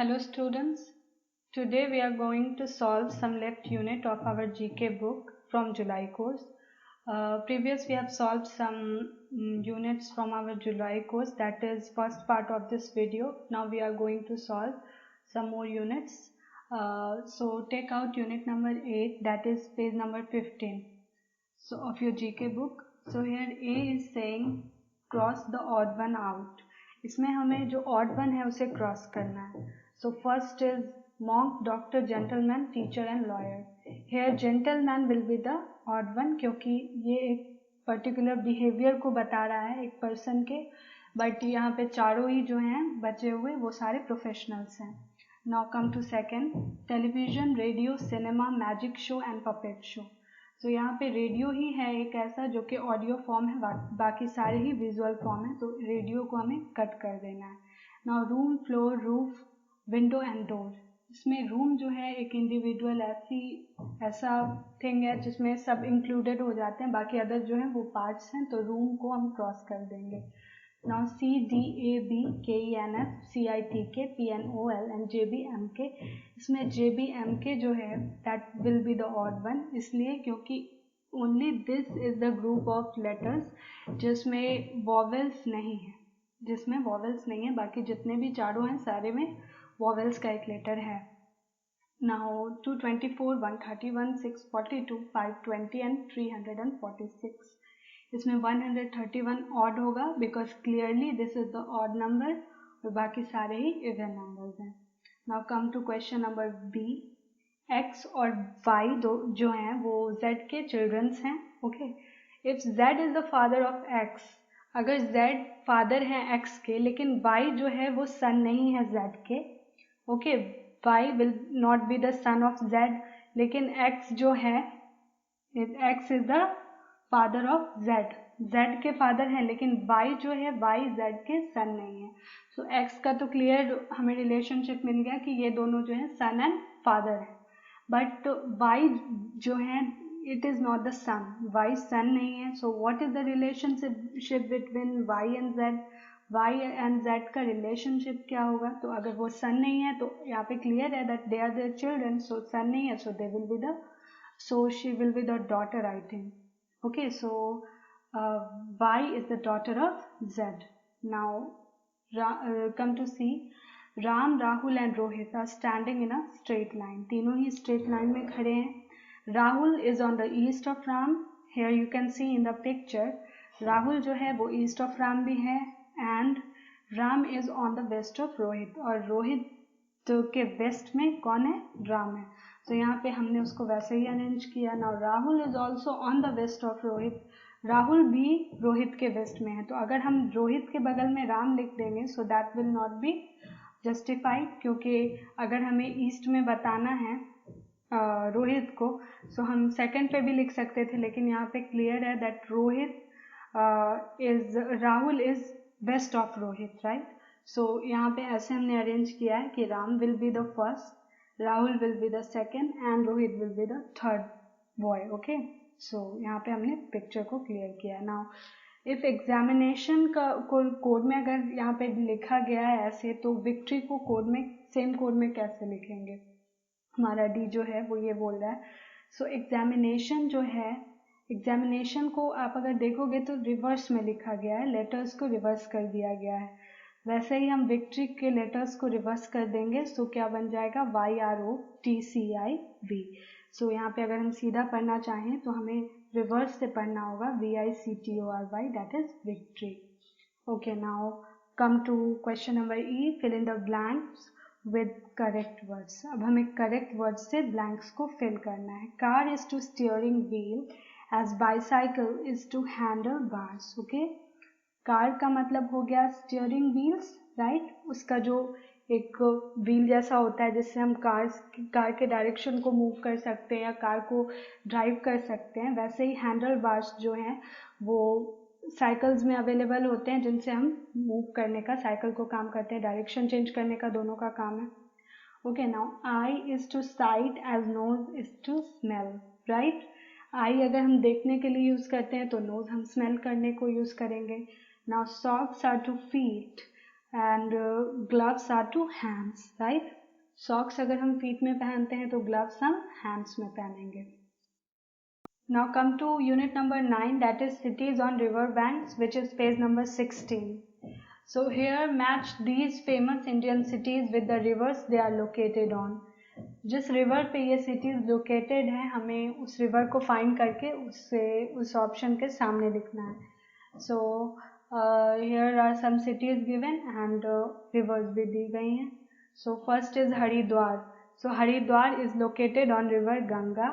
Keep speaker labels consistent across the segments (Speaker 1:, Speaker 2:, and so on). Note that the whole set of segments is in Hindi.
Speaker 1: Hello students, today we are going to solve some left unit of our GK book from July course. Previous we have solved some units from our July course, that is first part of this video. Now we are going to solve some more units. So take out unit number 8, that is page number 15 so of your GK book. So here A is saying cross the odd one out. इसमें हमें जो odd one है उसे cross करना है. So first is monk, doctor, gentleman, teacher and lawyer. Here gentleman will be the odd one क्योंकि ये एक particular behavior को बता रहा है एक person के, but यहाँ पे चारों ही जो हैं बचे हुए वो सारे professionals हैं. Now come to second, television, radio, cinema, magic show and puppet show. तो यहाँ पे रेडियो ही है एक ऐसा जो कि ऑडियो फॉर्म है, बाकी सारे ही विजुअल फॉर्म है, तो रेडियो को हमें कट कर देना है. Now room, floor, roof, window and door. इसमें रूम जो है एक इंडिविजुअल ऐसा थिंग है जिसमें सब इंक्लूडेड हो जाते हैं, बाकी अदर जो है वो पार्ट्स हैं, तो रूम को हम क्रॉस कर देंगे. Now C, D, A, B, K, E, N, F, C, I, T, K, P, N, O, L and J, B, M, K. इसमें J, B, M, K जो है that will be the odd one, इसलिए क्योंकि only this is the group of letters जिसमें vowels नहीं है, बाकी जितने भी चारों हैं सारे में vowels का एक लेटर है. Now 224, 131, 642, 520 and 346. इसमें 131 ऑड होगा because clearly this is the odd number और बाकी सारे ही इवन नंबर्स हैं. Now come to question number B. X और वाई जो हैं वो जेड के चिल्ड्रंस हैं. Okay, if Z is the father of X, अगर जेड फादर है एक्स के लेकिन वाई जो है वो सन नहीं है जेड के. Okay, Y will not be the son of Z, लेकिन एक्स जो है X is the father of Z, Z के फादर हैं, लेकिन वाई जो है वाई जेड के सन नहीं है. सो एक्स का तो क्लियर हमें रिलेशनशिप मिल गया कि ये दोनों जो है सन एंड फादर है, बट वाई जो है it is not the son, Y son नहीं है. So what is the relationship between Y and Z, Y and Z का रिलेशनशिप क्या होगा. तो अगर वो सन नहीं है तो यहाँ पे क्लियर है that they are their children, so son नहीं है, so they will be the, so she will be the daughter I think. Okay, so Y is the daughter of Z. Now come to see. Ram, Rahul and Rohit are standing in a straight line. तीनों ही straight line में खड़े हैं. Rahul is on the east of Ram. Here you can see in the picture. Rahul जो है वो east of Ram भी है and Ram is on the west of Rohit. और रोहित के वेस्ट में कौन है, राम है. तो यहाँ पे हमने उसको वैसे ही अरेंज किया. Now Rahul is also on the west of Rohit, Rahul भी रोहित के वेस्ट में है. तो अगर हम रोहित के बगल में राम लिख देंगे so that will not be justified, क्योंकि अगर हमें ईस्ट में बताना है रोहित को सो हम सेकंड पे भी लिख सकते थे, लेकिन यहाँ पे क्लियर है that Rohit is, Rahul is west of Rohit, right. So यहाँ पे ऐसे हमने अरेंज किया है कि Ram will be the first, Rahul will be the second and Rohit will be the third boy. Okay, so यहाँ पे हमने पिक्चर को क्लियर किया. नाउ इफ एग्जामिनेशन का कोड में अगर यहाँ पे लिखा गया है ऐसे, तो विक्ट्री को कोड में सेम कोड में कैसे लिखेंगे. हमारा डी जो है वो ये बोल रहा है. सो एग्जामिनेशन जो है, एग्जामिनेशन को आप अगर देखोगे तो रिवर्स में लिखा गया है, लेटर्स को रिवर्स कर दिया गया है. वैसे ही हम विक्ट्री के लेटर्स को रिवर्स कर देंगे, सो क्या बन जाएगा, YROTCIV. सो यहाँ पे अगर हम सीधा पढ़ना चाहें तो हमें रिवर्स से पढ़ना होगा VICTORY, that is victory. Okay, now come to question number E. Fill in the blanks with correct words. अब हमें करेक्ट वर्ड्स से ब्लैंक्स को फिल करना है. Car is to steering wheel as bicycle is to handle bars. Okay, car का मतलब हो गया स्टीयरिंग व्हील्स, राइट. उसका जो एक व्हील जैसा होता है जिससे हम कार के डायरेक्शन को मूव कर सकते हैं या कार को ड्राइव कर सकते हैं, वैसे ही हैंडल बार्स जो हैं वो साइकिल्स में अवेलेबल होते हैं जिनसे हम मूव करने का, साइकिल को काम करते हैं, डायरेक्शन चेंज करने का, दोनों का काम है. Okay, now eye is to sight as nose is to smell, right. Eye अगर हम देखने के लिए यूज करते हैं तो नोज हम स्मेल करने को यूज करेंगे. Now socks are to feet and gloves are to hands, right? Socks अगर हम feet में पहनते हैं तो gloves हम hands में पहनेंगे. Now come to unit number 9, that is cities on river banks, which is page number 16. So here match these famous Indian cities with the rivers they are located on. जिस रिवर पे ये सिटीज लोकेटेड है हमें उस रिवर को फाइंड करके उससे उस ऑप्शन के सामने लिखना है. So here are some cities given and rivers भी दी गई हैं. So first is Haridwar. So Haridwar is located on river Ganga.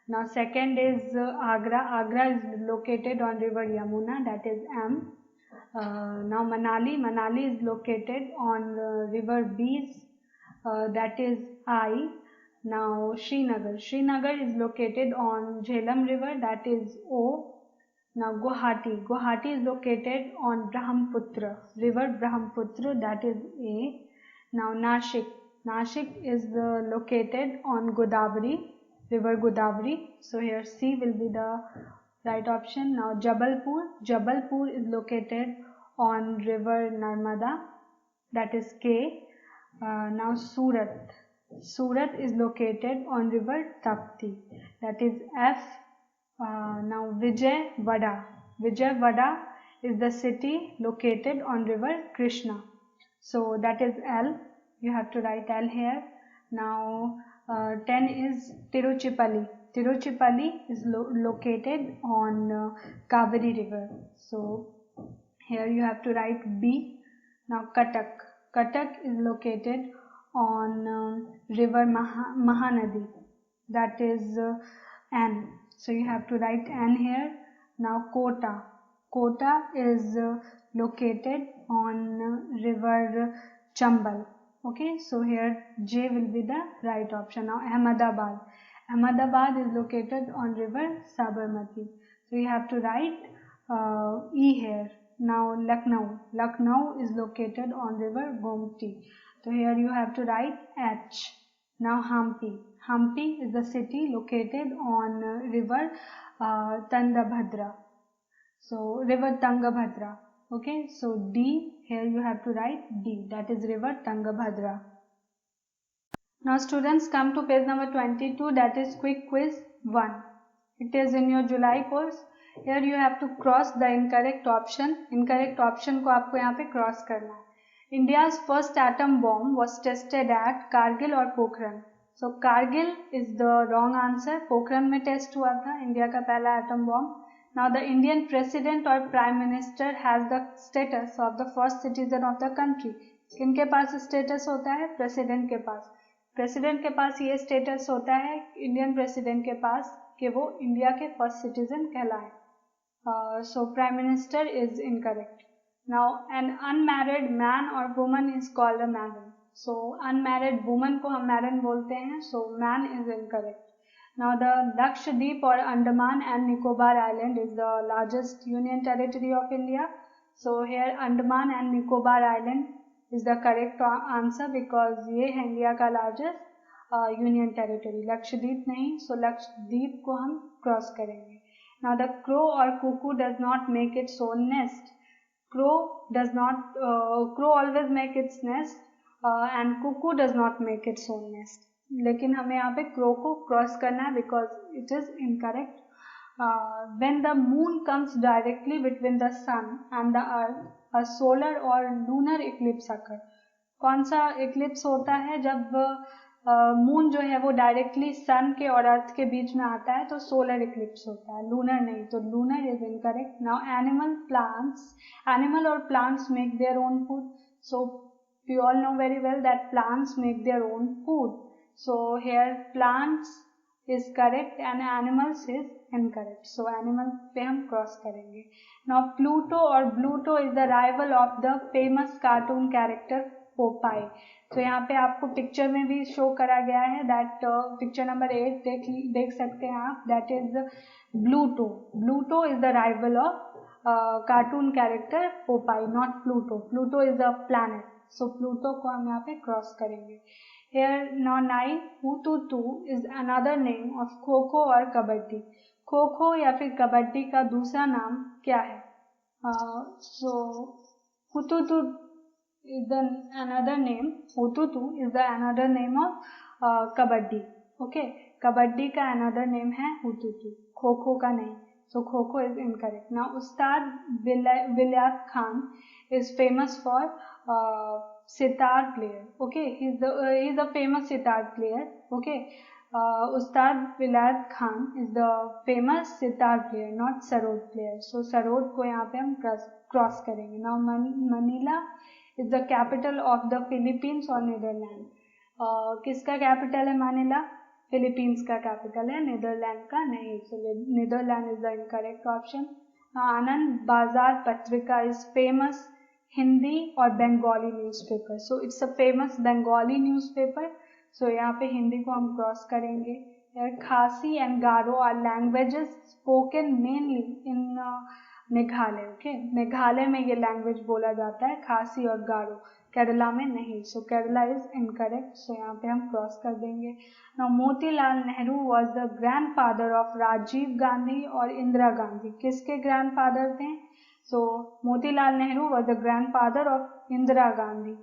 Speaker 1: Now second is Agra. Agra is located on river Yamuna, that is M. Now Manali is located on river Beas, that is I. Now Srinagar is located on Jhelum river, that is O. Now Guwahati is located on Brahmaputra river, Brahmaputra, that is A. Now Nashik is located on Godavari river, Godavari, so here C will be the right option. Now Jabalpur is located on river Narmada, that is K. Now Surat is located on river Tapti, that is F. Now Vijayawada is the city located on river Krishna, so that is L. You have to write L here. Now 10 is Tiruchirappalli. Tiruchirappalli is located on Kaveri river, so here you have to write B. Now Cuttack is located on river Mahanadi, that is N, so you have to write N here. Now Kota is located on river Chambal. Okay, so here J will be the right option. Now Ahmedabad is located on river Sabarmati, so you have to write E here. Now Lucknow is located on river Gomti, so here you have to write H. Now Hampi is the city located on river Tungabhadra, so river Tungabhadra. Okay, so D, here you have to write D, that is river Tungabhadra. Now students, come to page number 22, that is quick quiz 1. It is in your July course. Here you have to cross the incorrect option. Incorrect option को आपको यहाँ पे cross करना है. India's first atom bomb was tested at Kargil or Pokhran. So Kargil is the wrong answer. Pokhran में test हुआ था इंडिया का पहला atom bomb. Now the Indian president or prime minister has the status of the first citizen of the country. किनके पास status होता है? President के पास. President के पास ये status होता है Indian president के पास कि वो इंडिया के first citizen कहलाए. So prime minister is incorrect. Now an unmarried man or woman is called a maiden. So unmarried woman को हम maiden बोलते हैं. So man is incorrect. Now the Lakshadweep or Andaman and Nicobar Island is the largest union territory of India. So here Andaman and Nicobar Island is the correct answer because ये है इंडिया का largest union territory. Lakshadweep नहीं, so Lakshadweep को हम cross करेंगे. Now the crow or cuckoo does not make its own nest. Crow always make its nest and cuckoo does not make its own nest. लेकिन हमें यहाँ पे crow को cross करना है because it is incorrect. When the moon comes directly between the sun and the earth, a solar or lunar eclipse occurs. कौन सा eclipse होता है जब मून जो है वो डायरेक्टली सन के और अर्थ के बीच में आता है तो सोलर इक्लिप्स होता है, लूनर नहीं. तो lunar is incorrect. Now animal और plants make their own food. So we all know very well that plants make their own food. So here plants is correct and animals is incorrect. So animal पे हम क्रॉस करेंगे. नाउ प्लूटो और Bluto is the rival of the famous cartoon character Popeye. तो यहाँ पे आपको पिक्चर में भी शो करा गया है दैट पिक्चर नंबर 8 देख सकते हैं आप. That is Bluto. Bluto is the rival of cartoon character Popeye, not Pluto. Pluto is the planet. So Pluto को हम यहाँ पे क्रॉस करेंगे. Here now 9, hututu is another name of kho kho और कबड्डी. खो खो या फिर कबड्डी का दूसरा नाम क्या है? सो हुतुतु is the another name, Hututu is the another name of Kabaddi. Okay, Kabaddi का another name है Hututu, खो-खो का नहीं. So kho-kho is incorrect. Now Ustad Vilayat Khan is famous for sitar player. Okay, he's a famous sitar player. Okay, Ustad Vilayat Khan is the famous sitar player, not sarod player. So sarod को यहाँ पे हम cross करेंगे. Now Manila is the capital of the Philippines or Netherlands. किसका कैपिटल है मानिला? फिलीपींस का कैपिटल है, नीदरलैंड का नहीं. So Netherlands is the incorrect option. आनंद बाजार पत्रिका is famous हिंदी और Bengali newspaper. So it's a famous Bengali newspaper. So यहाँ पे हिंदी को हम क्रॉस करेंगे. Khasi and Garo are languages spoken mainly in Meghalaya. Okay, Meghalaya में ये लैंग्वेज बोला जाता है, खासी और गारो. केरला में नहीं. So Kerala is incorrect. So यहाँ पे हम क्रॉस कर देंगे. Now Motilal Nehru was the grandfather of Rajiv Gandhi और इंदिरा गांधी. किसके ग्रैंडफादर थे? So Motilal Nehru was the grandfather of Indira Gandhi.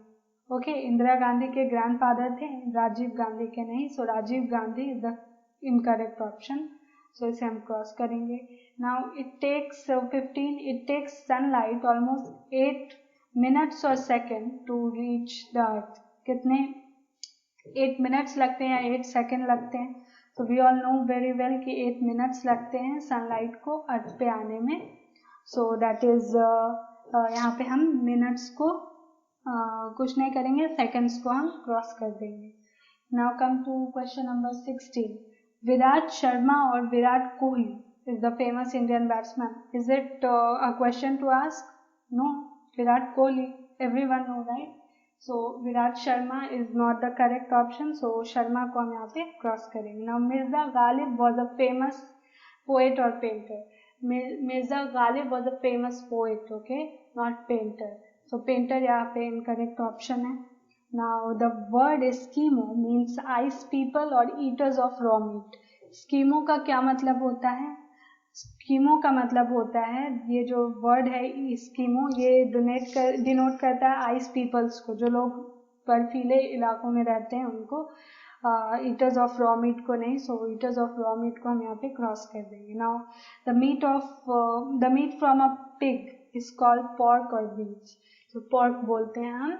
Speaker 1: Okay, Indira Gandhi के ग्रैंडफादर थे, राजीव गांधी के नहीं. So Rajiv Gandhi is the incorrect option. So इसे हम क्रॉस करेंगे. Now it takes sunlight almost 8 minutes और second to reach the earth. कितने? 8 minutes लगते हैं या 8 seconds लगते हैं? तो we all know very well कि 8 minutes लगते हैं सनलाइट को अर्थ पे आने में. सो दैट इज यहाँ पे हम मिनट्स को कुछ नहीं करेंगे, सेकेंड्स को हम क्रॉस कर देंगे. Now come to question number 16. Virat Sharma और Virat Kohli is the famous Indian batsman. Is it a question to ask? No. Virat Kohli, everyone know, right? So Virat Sharma is not the correct option. So Sharma को हम यहाँ पे क्रॉस करेंगे. Now Mirza Ghalib was a famous poet or painter. Mirza Ghalib was a famous poet, okay, not painter. So painter यहाँ पे incorrect option है. Now the word Eskimo means ice people or eaters of raw meat. Eskimo का क्या मतलब होता है? स्कीमो का मतलब होता है, ये जो वर्ड है स्कीमो, ये डिनोट करता है आइस पीपल्स को, जो लोग बर्फीले इलाकों में रहते हैं उनको. ईटर्स ऑफ रॉ मीट को नहीं. So eaters of raw meat को हम यहाँ पे क्रॉस कर देंगे. Now the meat from a pig is called pork और बीफ. तो पॉर्क बोलते हैं हम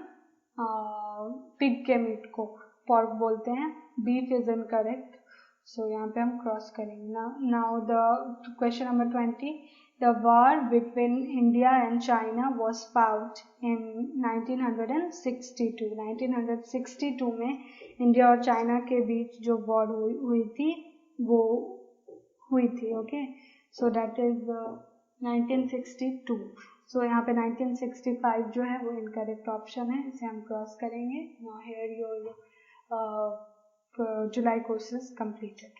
Speaker 1: पिग के मीट को पॉर्क बोलते हैं. Beef is incorrect. सो यहाँ पे हम क्रॉस करेंगे. Now the question number 20. The war between India and China was fought in 1962. 1962 में इंडिया और चाइना के बीच जो वॉर हुई थी वो हुई थी. Okay, so that is 1962. सो यहाँ पे 1965 जो है वो इनकरेक्ट ऑप्शन है, इसे हम क्रॉस करेंगे. Now here your July course is completed.